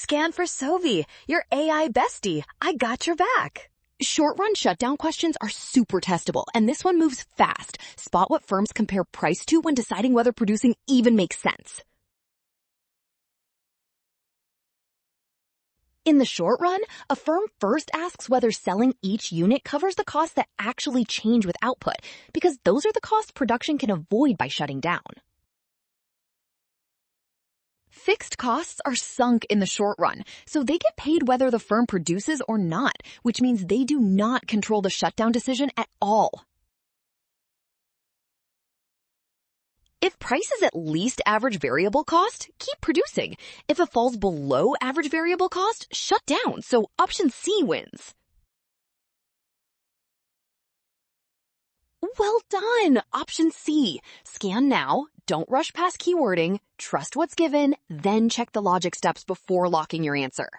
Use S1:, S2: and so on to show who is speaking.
S1: Scan for Sovi, your AI bestie. I got your back.
S2: Short-run shutdown questions are super testable, and this one moves fast. Spot what firms compare price to when deciding whether producing even makes sense. In the short run, a firm first asks whether selling each unit covers the costs that actually change with output, because those are the costs production can avoid by shutting down. Fixed costs are sunk in the short run, so they get paid whether the firm produces or not, which means they do not control the shutdown decision at all. If price is at least average variable cost, keep producing. If it falls below average variable cost, shut down, so option C wins. Well done! Option C. Scan now, don't rush past keywording, trust what's given, then check the logic steps before locking your answer.